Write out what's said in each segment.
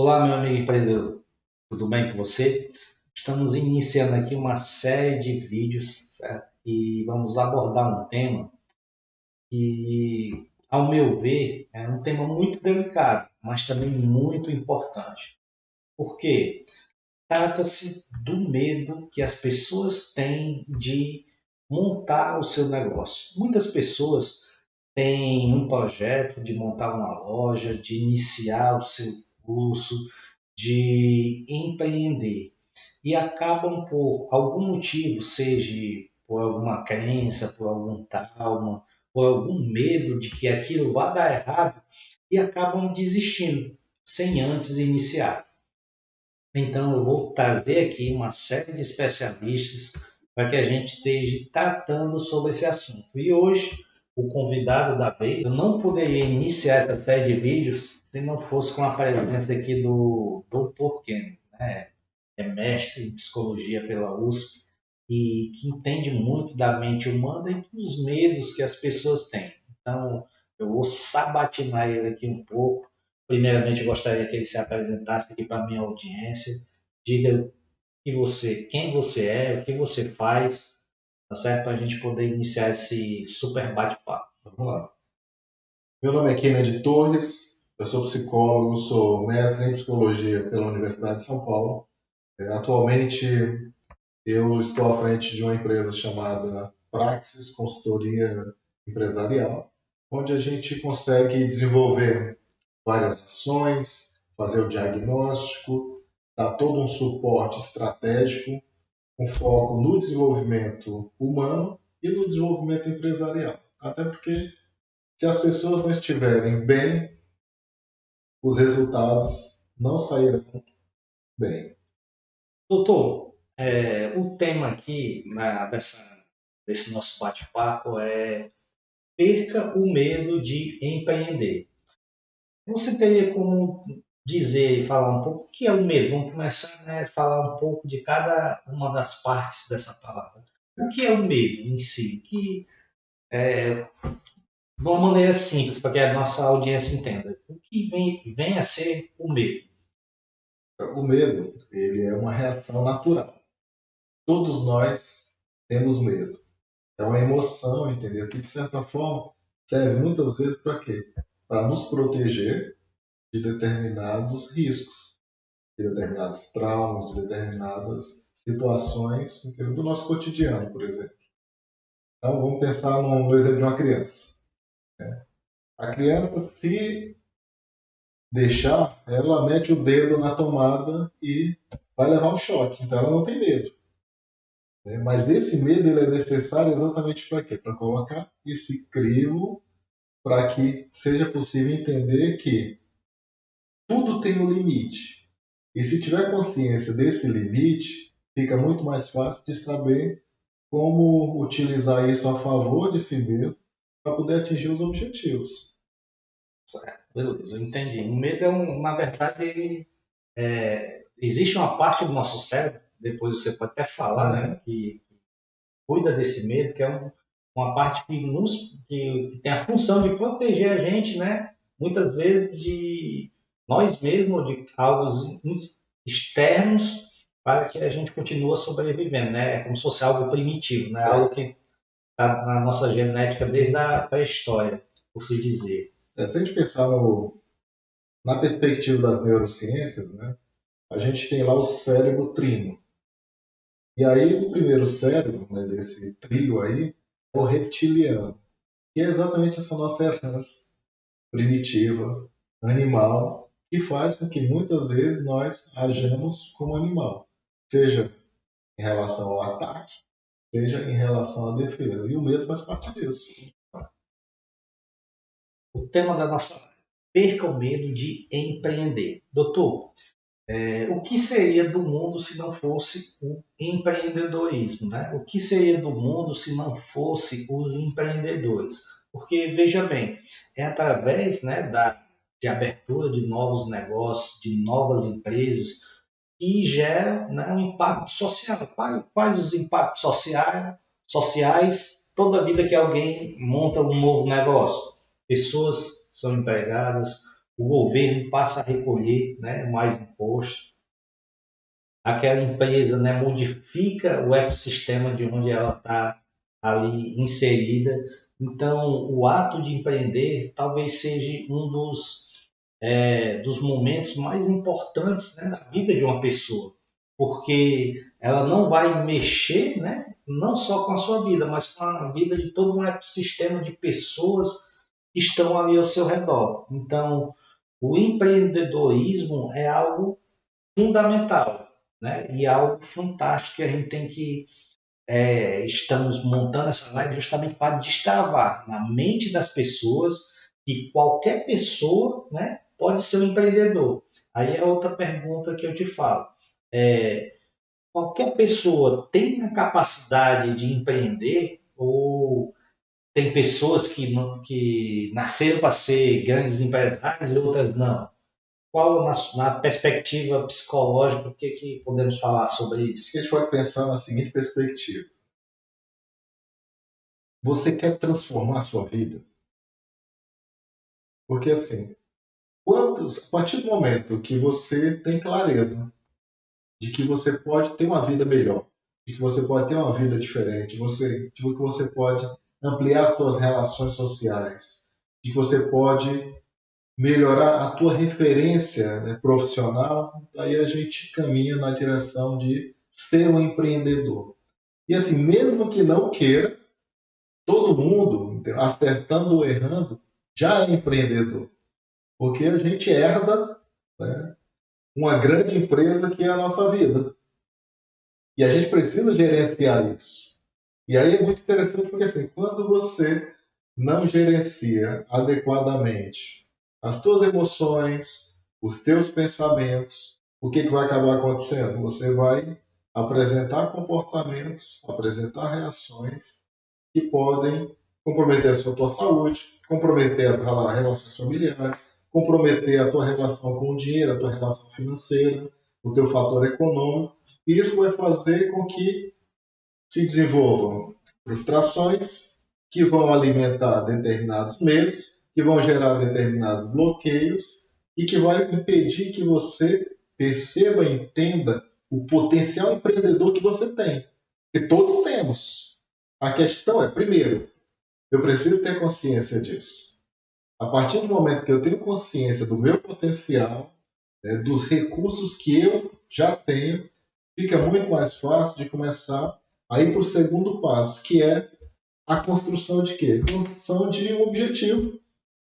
Olá, meu amigo empreendedor, tudo bem com você? Estamos iniciando aqui uma série de vídeos, certo? E vamos abordar um tema que, ao meu ver, é um tema muito delicado, mas também muito importante. Por quê? Trata-se do medo que as pessoas têm de montar o seu negócio. Muitas pessoas têm um projeto de montar uma loja, de iniciar o seu curso, de empreender e acabam por algum motivo, seja por alguma crença, por algum trauma, por algum medo de que aquilo vá dar errado e acabam desistindo sem antes iniciar. Então, eu vou trazer aqui uma série de especialistas para que a gente esteja tratando sobre esse assunto. E hoje, o convidado da vez, eu não poderia iniciar essa série de vídeos se não fosse com a presença aqui do Dr. Ken, né? É mestre em psicologia pela USP e que entende muito da mente humana e dos medos que as pessoas têm. Então, eu vou sabatinar ele aqui um pouco. Primeiramente, eu gostaria que ele se apresentasse aqui para a minha audiência. Diga quem você é, o que você faz, tá certo? Para a gente poder iniciar esse super bate-papo. Vamos lá. Meu nome é Kennedy Torres, eu sou psicólogo, sou mestre em psicologia pela Universidade de São Paulo. Atualmente, eu estou à frente de uma empresa chamada Praxis Consultoria Empresarial, onde a gente consegue desenvolver várias ações, fazer o diagnóstico, dar todo um suporte estratégico com foco no desenvolvimento humano e no desenvolvimento empresarial. Até porque se as pessoas não estiverem bem, os resultados não sairão bem. Doutor, o tema aqui desse nosso bate-papo é perca o medo de empreender. Você teria como dizer e falar um pouco o que é o medo? Vamos começar, né, a falar um pouco de cada uma das partes dessa palavra. O que é o medo em si? De uma maneira simples, para que a nossa audiência entenda. O que vem a ser o medo? O medo, ele é uma reação natural. Todos nós temos medo. É uma emoção, entendeu? Que de certa forma serve muitas vezes para quê? Para nos proteger de determinados riscos, de determinados traumas, de determinadas situações, entendeu? Do nosso cotidiano, por exemplo. Então vamos pensar no exemplo de uma criança. A criança, se deixar, ela mete o dedo na tomada e vai levar um choque. Então ela não tem medo. Né? Mas esse medo ele é necessário exatamente para quê? Para colocar esse crivo para que seja possível entender que tudo tem um limite. E se tiver consciência desse limite, fica muito mais fácil de saber como utilizar isso a favor de si mesmo para poder atingir os objetivos. Beleza, eu entendi. O medo na verdade, existe uma parte do nosso cérebro, depois você pode até falar, né, Uhum. que cuida desse medo, que é uma parte que tem a função de proteger a gente, né, muitas vezes de nós mesmos, de algo externos, para que a gente continue sobrevivendo, né? É como se fosse algo primitivo, né? Algo que está na nossa genética desde a pré-história, por se dizer. Se a gente pensar na perspectiva das neurociências, né, a gente tem lá o cérebro trino. E aí o primeiro cérebro, né, desse trio aí é o reptiliano, que é exatamente essa nossa herança primitiva, animal, que faz com que muitas vezes nós ajamos como animal, seja em relação ao ataque, seja em relação à defesa. E o medo faz parte disso. O tema da nossa perca o medo de empreender. Doutor, o que seria do mundo se não fosse o empreendedorismo, né? O que seria do mundo se não fosse os empreendedores? Porque, veja bem, é através, né, de abertura de novos negócios, de novas empresas, que gera, né, um impacto social. Quais os impactos sociais toda vida que alguém monta um novo negócio? Pessoas são empregadas, o governo passa a recolher, né, mais imposto, aquela empresa, né, modifica o ecossistema de onde ela está ali inserida. Então, o ato de empreender talvez seja um dos momentos mais importantes, né, da vida de uma pessoa, porque ela não vai mexer, né, não só com a sua vida, mas com a vida de todo um ecossistema de pessoas que estão ali ao seu redor. Então, o empreendedorismo é algo fundamental, né? E algo fantástico que a gente tem que estamos montando essa live justamente para destravar na mente das pessoas que qualquer pessoa, né, pode ser um empreendedor. Aí é outra pergunta que eu te falo. É, qualquer pessoa tem a capacidade de empreender ou tem pessoas que nasceram para ser grandes empresários e outras não? Qual, na perspectiva psicológica, o que podemos falar sobre isso? A gente pode pensar na seguinte perspectiva. Você quer transformar a sua vida? Porque assim, a partir do momento que você tem clareza de que você pode ter uma vida melhor, de que você pode ter uma vida diferente, de que você pode ampliar suas relações sociais, de que você pode melhorar a tua referência, né, profissional, aí a gente caminha na direção de ser um empreendedor. E assim, mesmo que não queira, todo mundo, acertando ou errando, já é empreendedor. Porque a gente herda, né, uma grande empresa que é a nossa vida. E a gente precisa gerenciar isso. E aí é muito interessante porque assim, quando você não gerencia adequadamente as tuas emoções, os teus pensamentos, o que vai acabar acontecendo? Você vai apresentar comportamentos, apresentar reações que podem comprometer a sua tua saúde, comprometer as relações familiares, comprometer a tua relação com o dinheiro, a tua relação financeira, o teu fator econômico. E isso vai fazer com que se desenvolvam frustrações que vão alimentar determinados medos, que vão gerar determinados bloqueios e que vai impedir que você perceba e entenda o potencial empreendedor que você tem. Que todos temos. A questão é, primeiro, eu preciso ter consciência disso. A partir do momento que eu tenho consciência do meu potencial, né, dos recursos que eu já tenho, fica muito mais fácil de começar a ir para o segundo passo, que é a construção de quê? A construção de um objetivo.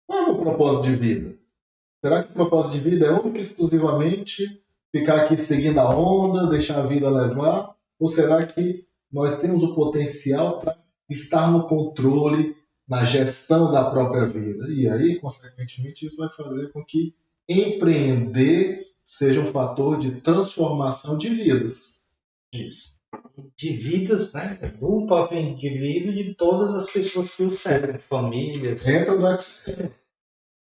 Qual é o meu propósito de vida? Será que o propósito de vida é único e exclusivamente ficar aqui seguindo a onda, deixar a vida levar? Ou será que nós temos o potencial para estar no controle, na gestão da própria vida? E aí, consequentemente, isso vai fazer com que empreender seja um fator de transformação de vidas. Isso. De vidas, né, do próprio indivíduo e de todas as pessoas que o cercam, famílias. Entra no ecossistema.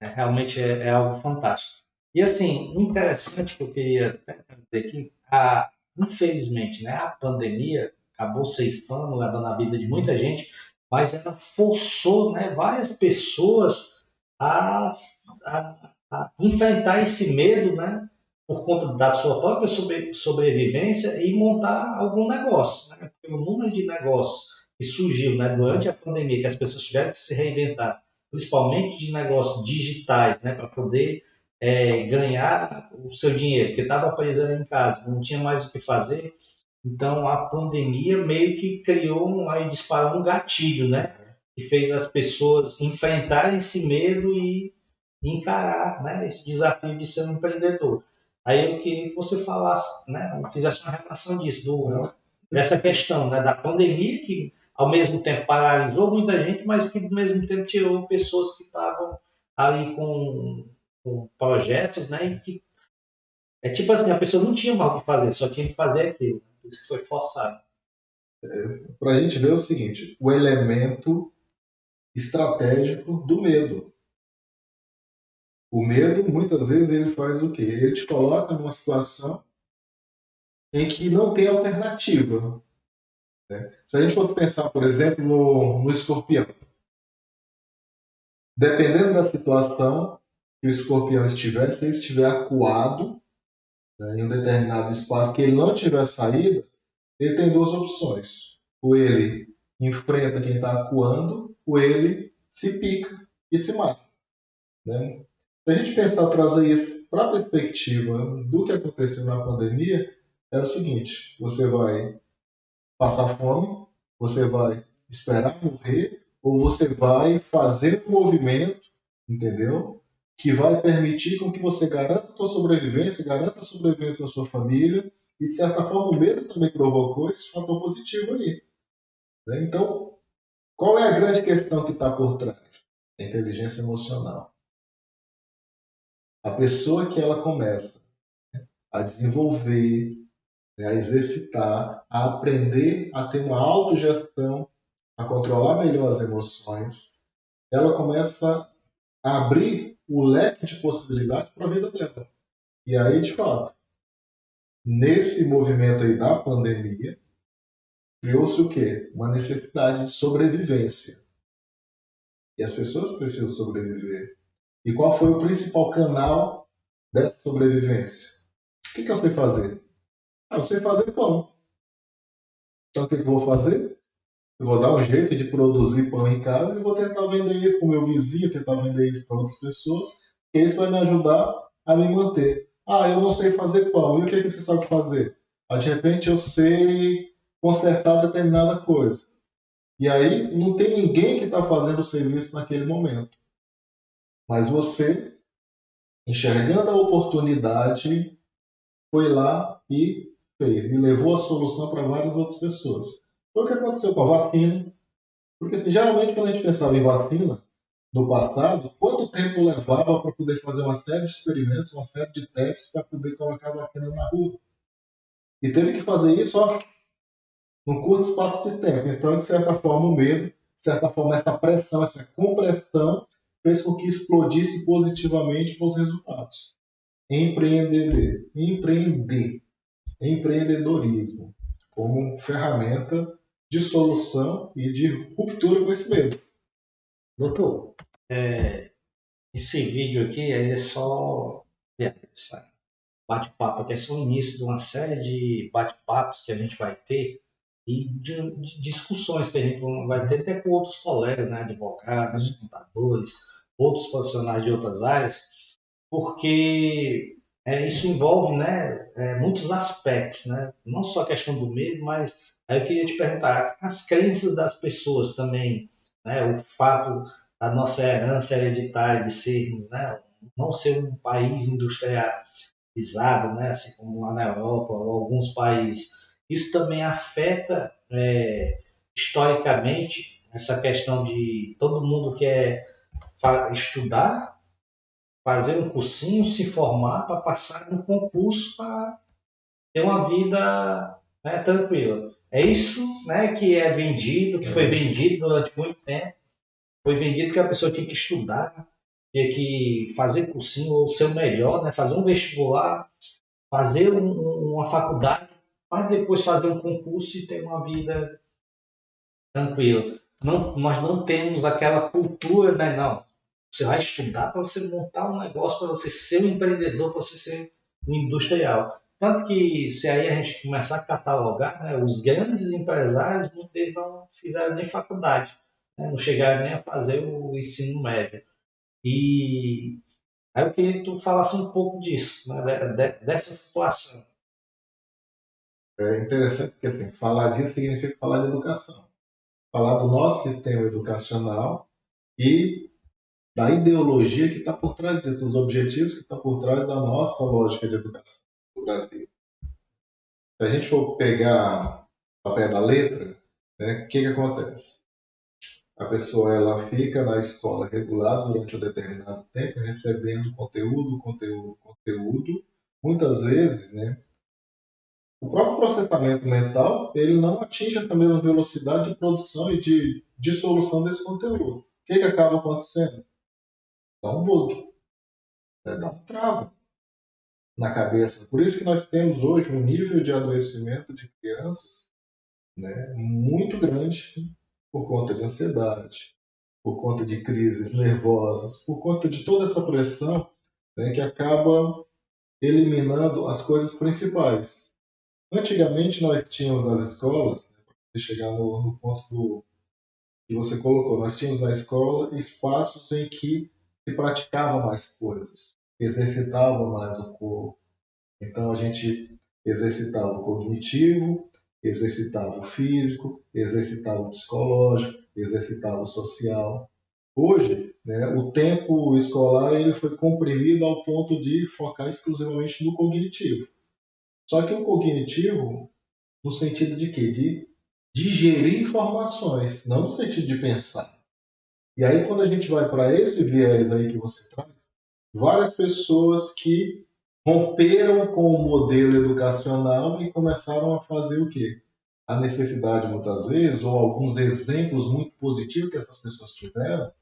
Realmente é algo fantástico. E assim, interessante que eu queria até dizer aqui, infelizmente, né, a pandemia acabou ceifando, levando a vida de muita gente, mas ela forçou, né, várias pessoas a, a enfrentar esse medo, né, por conta da sua própria sobrevivência e montar algum negócio. Né? Porque o número de negócios que surgiu, né, durante a pandemia, que as pessoas tiveram que se reinventar, principalmente de negócios digitais, né, para poder ganhar o seu dinheiro, porque estava preso ali em casa, não tinha mais o que fazer. Então a pandemia meio que criou, aí disparou um gatilho, né, que fez as pessoas enfrentarem esse medo e encarar, né, esse desafio de ser um empreendedor. Aí eu queria que você falasse, né, fizesse uma relação disso, dessa questão, né, da pandemia que ao mesmo tempo paralisou muita gente, mas que ao mesmo tempo tirou pessoas que estavam ali com projetos, né, e que é tipo assim, a pessoa não tinha mal o que fazer, só tinha que fazer aquilo. Isso foi forçado. Para a gente ver o seguinte, o elemento estratégico do medo. O medo, muitas vezes, ele faz o quê? Ele te coloca numa situação em que não tem alternativa. Né? Se a gente for pensar, por exemplo, no escorpião, dependendo da situação, que o escorpião estiver, se ele estiver acuado, né, em um determinado espaço que ele não tiver saída, ele tem duas opções. Ou ele enfrenta quem está acuando, ou ele se pica e se mata. Né? Se a gente pensar, trazer isso para a perspectiva do que aconteceu na pandemia, é o seguinte: você vai passar fome, você vai esperar morrer, ou você vai fazer um movimento, entendeu? Que vai permitir com que você garanta a sua sobrevivência, garanta a sobrevivência da sua família, e de certa forma o medo também provocou esse fator positivo aí. Né? Então, qual é a grande questão que está por trás? A inteligência emocional. A pessoa que ela começa a desenvolver, né, a exercitar, a aprender a ter uma autogestão, a controlar melhor as emoções, ela começa a abrir o leque de possibilidades para a vida dela. E aí, de fato, nesse movimento aí da pandemia, criou-se o quê? Uma necessidade de sobrevivência. E as pessoas precisam sobreviver. E qual foi o principal canal dessa sobrevivência? O que eu sei fazer? Eu sei fazer pão. Então o que eu vou fazer? Eu vou dar um jeito de produzir pão em casa e vou tentar vender isso para o meu vizinho, tentar vender isso para outras pessoas, e isso vai me ajudar a me manter. Eu não sei fazer pão. E o que você sabe fazer? De repente eu sei consertar determinada coisa. E aí não tem ninguém que está fazendo o serviço naquele momento. Mas você, enxergando a oportunidade, foi lá e fez. E levou a solução para várias outras pessoas. Foi o que aconteceu com a vacina. Porque assim, geralmente quando a gente pensava em vacina, no passado, quanto tempo levava para poder fazer uma série de experimentos, uma série de testes para poder colocar a vacina na rua? E teve que fazer isso num curto espaço de tempo. Então, de certa forma, o medo, de certa forma, essa pressão, essa compressão, fez com que explodisse positivamente com os resultados. Empreendedorismo como ferramenta de solução e de ruptura com esse medo. Doutor, esse vídeo aqui é só bate-papo, aqui é só o início de uma série de bate-papos que a gente vai ter e de discussões que a gente vai ter até com outros colegas, né, advogados, contadores, outros profissionais de outras áreas, porque isso envolve, né, muitos aspectos, né, não só a questão do medo, mas aí eu queria te perguntar, as crenças das pessoas também, né, o fato da nossa herança hereditária de sermos, né, não ser um país industrializado, né, assim como lá na Europa ou alguns países, isso também afeta historicamente essa questão de todo mundo quer estudar, fazer um cursinho, se formar para passar no concurso para ter uma vida, né, tranquila. É isso, né, que é vendido, que foi vendido durante muito tempo. Foi vendido que a pessoa tinha que estudar, tinha que fazer cursinho ou ser o melhor, né, fazer um vestibular, fazer uma faculdade, para depois fazer um concurso e ter uma vida tranquila. Não, nós não temos aquela cultura, né? Não. Você vai estudar para você montar um negócio, para você ser um empreendedor, para você ser um industrial. Tanto que se aí a gente começar a catalogar, né, os grandes empresários, muitos deles não fizeram nem faculdade, né, não chegaram nem a fazer o ensino médio. E aí eu queria que tu falasse um pouco disso, né, dessa situação. É interessante porque assim, falar disso significa falar de educação. Falar do nosso sistema educacional e da ideologia que está por trás disso, dos objetivos que está por trás da nossa lógica de educação do Brasil. Se a gente for pegar a pé da letra, né, o que acontece? A pessoa ela fica na escola regular durante um determinado tempo, recebendo conteúdo. Muitas vezes, né, o próprio processamento mental ele não atinge essa mesma velocidade de produção e de dissolução desse conteúdo. O que acaba acontecendo? Dá um bug, né? Dá um travo na cabeça. Por isso que nós temos hoje um nível de adoecimento de crianças, né, muito grande por conta de ansiedade, por conta de crises nervosas, por conta de toda essa pressão né, que acaba eliminando as coisas principais. Antigamente nós tínhamos nas escolas, para chegar no ponto que você colocou, nós tínhamos na escola espaços em que se praticava mais coisas, se exercitava mais o corpo. Então a gente exercitava o cognitivo, exercitava o físico, exercitava o psicológico, exercitava o social. Hoje, né, o tempo escolar ele foi comprimido ao ponto de focar exclusivamente no cognitivo. Só que o cognitivo, no sentido de quê? De digerir informações, não no sentido de pensar. E aí, quando a gente vai para esse viés aí que você traz, várias pessoas que romperam com o modelo educacional e começaram a fazer o quê? A necessidade, muitas vezes, ou alguns exemplos muito positivos que essas pessoas tiveram,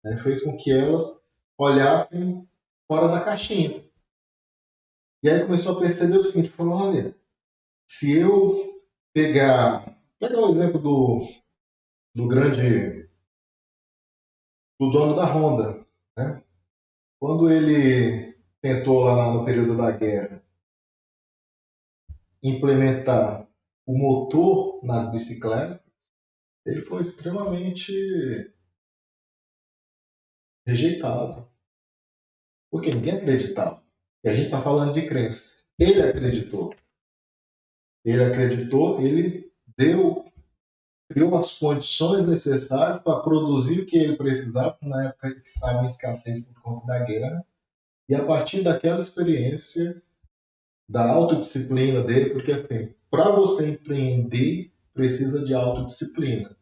né, fez com que elas olhassem fora da caixinha. E aí começou a perceber o seguinte, falou, olha, se eu pegar o exemplo do grande, do dono da Honda, né? Quando ele tentou lá no período da guerra implementar o motor nas bicicletas, ele foi extremamente rejeitado, porque ninguém acreditava. E a gente está falando de crença. Ele acreditou, ele criou as condições necessárias para produzir o que ele precisava, na época que estava em escassez por conta da guerra, e a partir daquela experiência, da autodisciplina dele, porque assim, para você empreender, precisa de autodisciplina.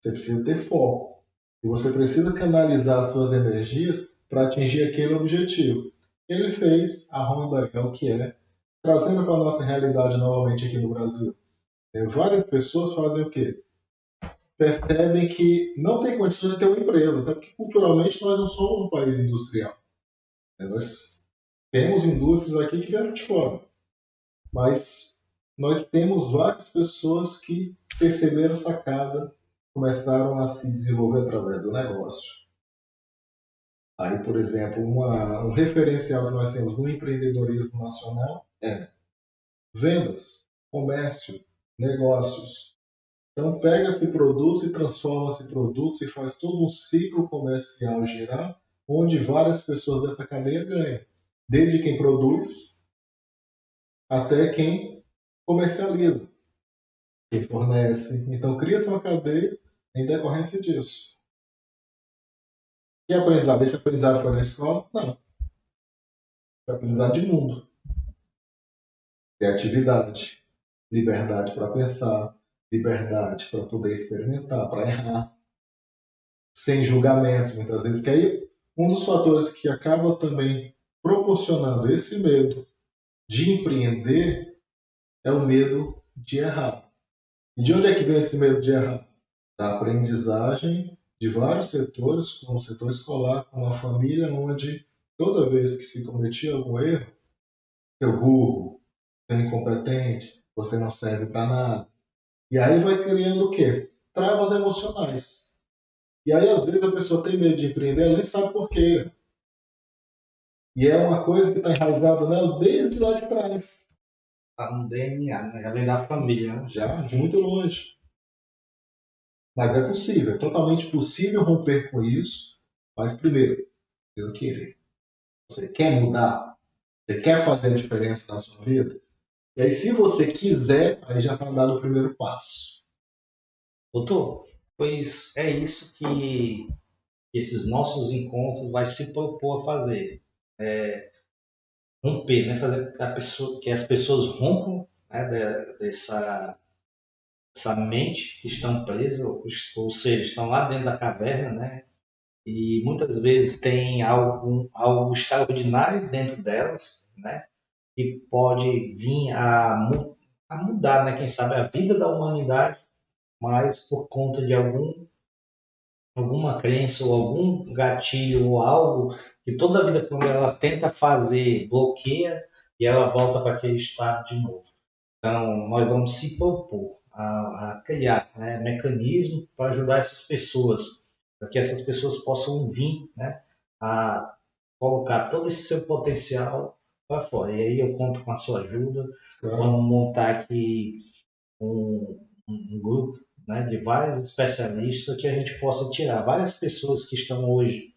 Você precisa ter foco. E você precisa canalizar as suas energias para atingir aquele objetivo. Ele fez, a Honda é o que é, trazendo para a nossa realidade novamente aqui no Brasil. Várias pessoas fazem o quê? Percebem que não tem condições de ter uma empresa, até porque culturalmente nós não somos um país industrial. Nós temos indústrias aqui que vieram de fora, mas nós temos várias pessoas que perceberam sacada, começaram a se desenvolver através do negócio. Aí, por exemplo, um referencial que nós temos no empreendedorismo nacional é vendas, comércio, negócios. Então, pega-se produto e transforma-se produto, se faz todo um ciclo comercial girar, onde várias pessoas dessa cadeia ganham. Desde quem produz até quem comercializa, quem fornece. Então, cria-se uma cadeia em decorrência disso. Que aprendizado? Esse aprendizado foi na escola? Não. Foi aprendizado de mundo. Criatividade, liberdade para pensar, liberdade para poder experimentar, para errar, sem julgamentos, muitas vezes. Porque aí, um dos fatores que acaba também proporcionando esse medo de empreender é o medo de errar. E de onde é que vem esse medo de errar? Da aprendizagem de vários setores, como o setor escolar, como a família, onde toda vez que se cometia algum erro, seu burro, seu incompetente, você não serve para nada. E aí vai criando o quê? Travas emocionais. E aí, às vezes, a pessoa tem medo de empreender, ela nem sabe por quê. E é uma coisa que está enraizada nela desde lá de trás. Está no DNA, né? Já vem da família, né? Já de muito longe. Mas é possível, é totalmente possível romper com isso. Mas primeiro, eu querer. Você quer mudar? Você quer fazer a diferença na sua vida? E aí, se você quiser, aí já está dado o primeiro passo. Doutor, pois é isso que esses nossos encontros vai se propor a fazer. Romper, né? Fazer que as pessoas rompam, né? Dessa mente que estão presas, ou seja, estão lá dentro da caverna, né? E muitas vezes tem algo extraordinário dentro delas, né? Que pode vir a mudar, né? Quem sabe a vida da humanidade, mas por conta de alguma crença ou algum gatilho ou algo que toda vida quando ela tenta fazer bloqueia e ela volta para aquele estado de novo. Então nós vamos se propor a criar, né, mecanismos para ajudar essas pessoas, para que essas pessoas possam vir, né, a colocar todo esse seu potencial para fora. E aí eu conto com a sua ajuda. Claro. Vamos montar aqui um grupo, né, de vários especialistas que a gente possa tirar várias pessoas que estão hoje,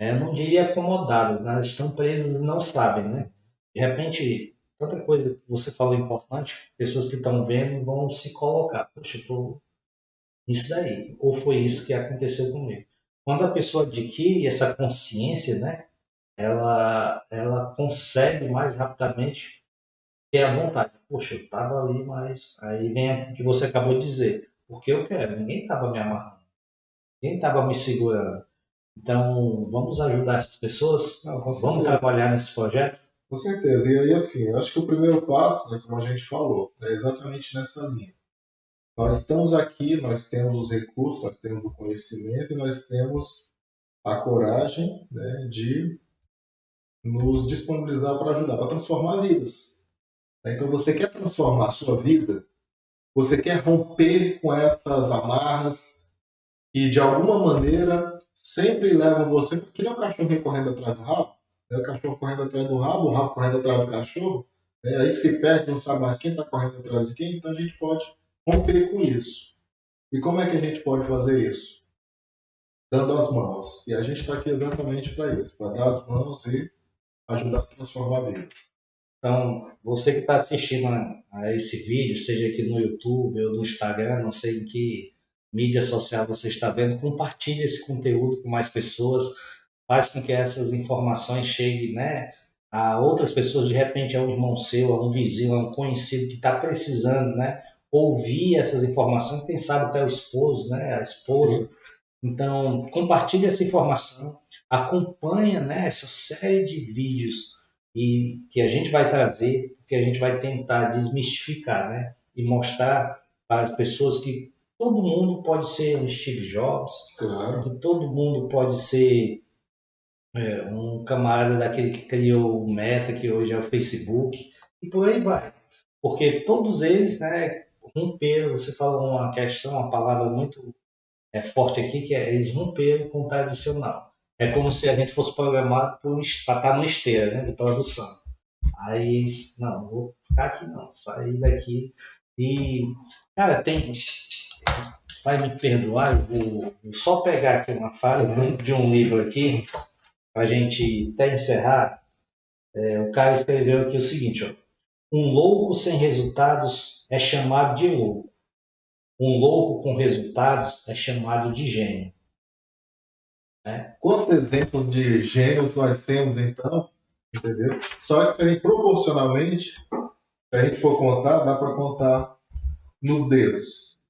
não diria acomodadas, né, estão presas e não sabem, né? De repente, tanta coisa que você falou importante, pessoas que estão vendo vão se colocar, poxa, eu estou isso daí, ou foi isso que aconteceu comigo. Quando a pessoa adquire essa consciência, né, ela consegue mais rapidamente ter a vontade. Poxa, eu estava ali, mas aí vem o que você acabou de dizer. Porque eu quero, ninguém estava me amarrando, ninguém estava me segurando. Então, vamos ajudar essas pessoas, Não, com vamos certeza. trabalhar nesse projeto. Com certeza. E aí, assim, eu acho que o primeiro passo, né, como a gente falou, é exatamente nessa linha. Nós estamos aqui, nós temos os recursos, nós temos o conhecimento e nós temos a coragem, né, de nos disponibilizar para ajudar, para transformar vidas. Então, você quer transformar a sua vida, você quer romper com essas amarras que, de alguma maneira, sempre levam você, porque nem o cachorro correndo atrás do rabo, né? O cachorro correndo atrás do rabo, o rabo correndo atrás do cachorro, né? Aí se perde, não sabe mais quem está correndo atrás de quem, então a gente pode romper com isso. E como é que a gente pode fazer isso? Dando as mãos. E a gente está aqui exatamente para isso, para dar as mãos e ajudar a transformar vidas. Então, você que está assistindo a esse vídeo, seja aqui no YouTube ou no Instagram, não sei em que mídia social você está vendo, compartilhe esse conteúdo com mais pessoas, faz com que essas informações cheguem, né, a outras pessoas, de repente a um irmão seu, a um vizinho, a um conhecido que está precisando, né, ouvir essas informações, quem sabe até o esposo, né, a esposa. Sim. Então, compartilhe essa informação, acompanha, né, essa série de vídeos e que a gente vai trazer, que a gente vai tentar desmistificar, né, e mostrar para as pessoas que todo mundo pode ser um Steve Jobs, Claro. que todo mundo pode ser um camarada daquele que criou o Meta, que hoje é o Facebook, e por aí vai. Porque todos eles, né, romperam, você falou uma questão, uma palavra muito forte aqui, que é eles romperam com o tradicional. É como se a gente fosse programado para estar numa esteira, né, de produção. Aí, não vou ficar aqui não, sair daqui. E, cara, vai me perdoar, vou só pegar aqui uma fala de um livro aqui, para a gente até encerrar. O cara escreveu aqui o seguinte, ó, um louco sem resultados é chamado de louco. Um louco com resultados é chamado de gênio. Né? Quantos exemplos de gênios nós temos, então? Entendeu? Só que se a gente proporcionalmente, se a gente for contar, dá para contar nos dedos.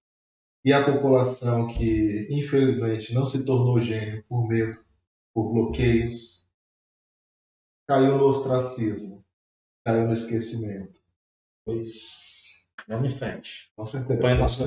E a população que, infelizmente, não se tornou gênio por medo, por bloqueios, caiu no ostracismo, caiu no esquecimento. Pois, vamos em frente. Com certeza. Acompanhe nosso